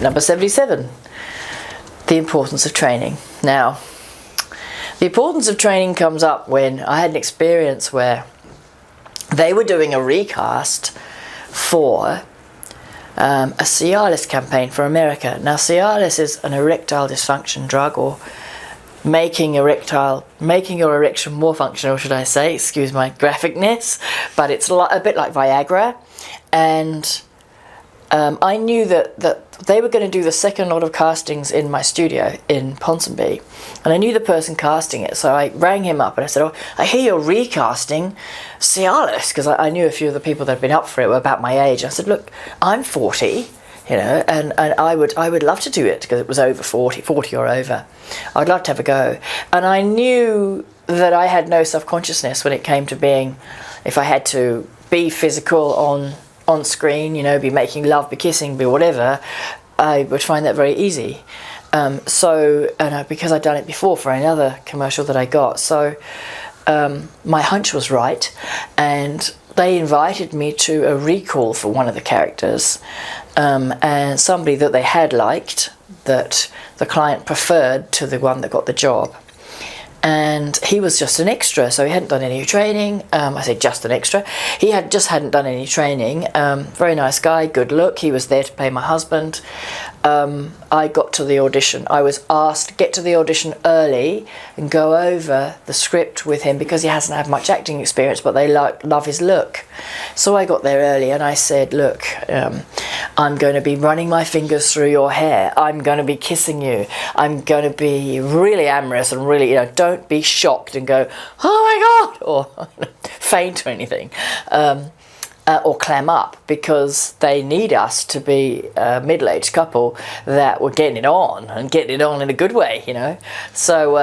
Number 77, the importance of training. Now, the importance of training comes up when I had an experience where they were doing a recast for a Cialis campaign for America. Now, Cialis is an erectile dysfunction drug, or making your erection more functional, should I say, excuse my graphicness, but it's a bit like Viagra. And I knew that they were going to do the second lot of castings in my studio in Ponsonby, and I knew the person casting it, so I rang him up and I said, "Oh, I hear you're recasting Cialis," because I knew a few of the people that had been up for it were about my age. I said, "Look, I'm 40, you know, and I would love to do it because it was over 40 or over. I'd love to have a go." And I knew that I had no self-consciousness when it came to being, if I had to be physical on screen, you know, be making love, be kissing, be whatever, I would find that very easy. Because I'd done it before for another commercial that I got, so my hunch was right, and they invited me to a recall for one of the characters, and somebody that they had liked, that the client preferred to the one that got the job. And he was just an extra, so he hadn't done any training. I say just an extra. He hadn't done any training. Very nice guy, good look. He was there to play my husband. I got to the audition. I was asked to get to the audition early and go over the script with him because he hasn't had much acting experience, but they love his look. So I got there early and I said, "Look, I'm going to be running my fingers through your hair. I'm going to be kissing you. I'm going to be really amorous and really, you know, don't be shocked and go, 'Oh my God,' or faint or anything. Or clam up, because they need us to be a middle-aged couple that were getting it on in a good way, you know. So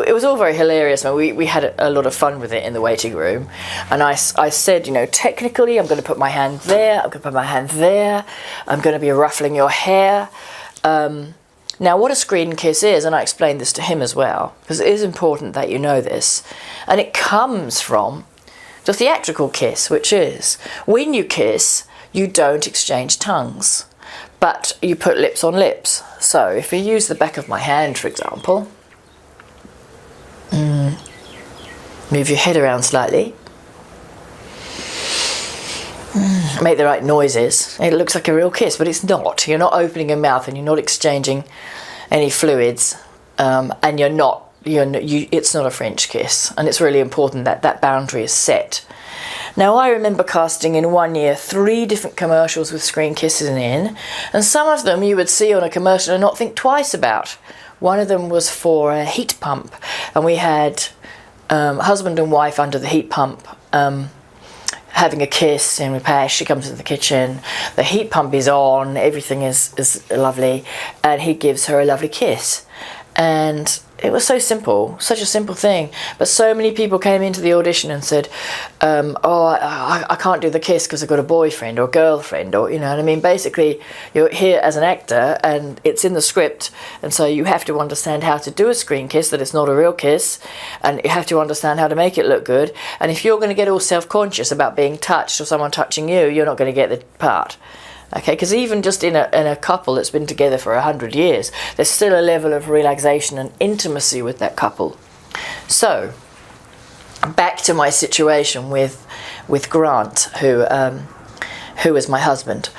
it was all very hilarious. I mean, we had a lot of fun with it in the waiting room, and I said, you know, technically I'm going to put my hand there, I'm going to put my hand there, I'm going to be ruffling your hair. Now, what a screen kiss is, and I explained this to him as well, because it is important that you know this, and it comes from the theatrical kiss, which is when you kiss, you don't exchange tongues, but you put lips on lips. So if you use the back of my hand, for example, move your head around slightly, make the right noises. It looks like a real kiss, but it's not. You're not opening your mouth and you're not exchanging any fluids, and you're not. It's not a French kiss, and it's really important that that boundary is set. Now, I remember casting in 1 year 3 different commercials with screen kisses in, and some of them you would see on a commercial and not think twice about. One of them was for a heat pump, and we had husband and wife under the heat pump having a kiss, and she comes into the kitchen, the heat pump is on, everything is lovely, and he gives her a lovely kiss. And it was so simple, such a simple thing, but so many people came into the audition and said, I can't do the kiss because I've got a boyfriend or girlfriend, or, you know what I mean. Basically, you're here as an actor and it's in the script, and so you have to understand how to do a screen kiss, that it's not a real kiss, and you have to understand how to make it look good. And if you're going to get all self-conscious about being touched or someone touching you, you're not going to get the part. Okay, because even just in a couple that's been together for 100 years, there's still a level of relaxation and intimacy with that couple. So, back to my situation with Grant, who was my husband.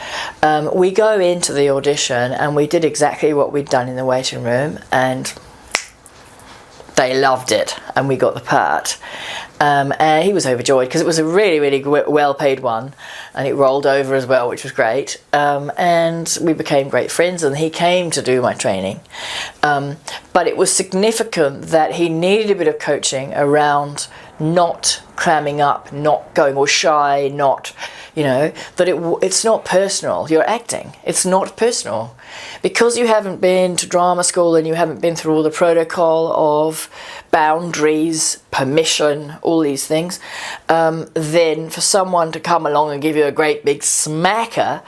We go into the audition and we did exactly what we'd done in the waiting room, and they loved it, and we got the part. And he was overjoyed because it was a really, really well-paid one, and it rolled over as well, which was great. And we became great friends, and he came to do my training. But it was significant that he needed a bit of coaching around not clamming up, not going all shy, not, you know, that it's not personal. You're acting. It's not personal. Because you haven't been to drama school and you haven't been through all the protocol of boundaries, permission, all these things, then for someone to come along and give you a great big smacker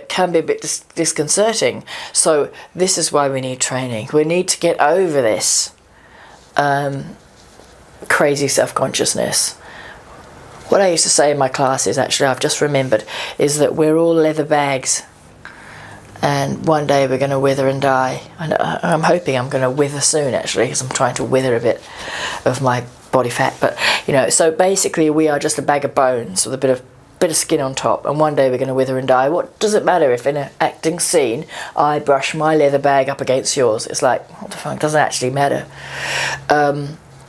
can be a bit disconcerting. So this is why we need training. We need to get over this crazy self-consciousness. What I used to say in my classes, actually, I've just remembered, is that we're all leather bags. And one day we're going to wither and die. And I'm hoping I'm going to wither soon, actually, because I'm trying to wither a bit of my body fat. But, you know, so basically we are just a bag of bones with a bit of skin on top. And one day we're going to wither and die. What does it matter if in an acting scene I brush my leather bag up against yours? It's like, what the fuck, it doesn't actually matter.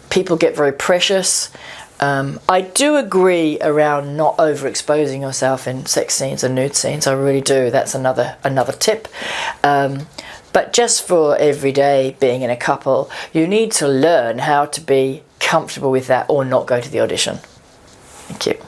People get very precious. I do agree around not overexposing yourself in sex scenes and nude scenes. I really do. That's another tip. But just for everyday being in a couple, you need to learn how to be comfortable with that or not go to the audition. Thank you.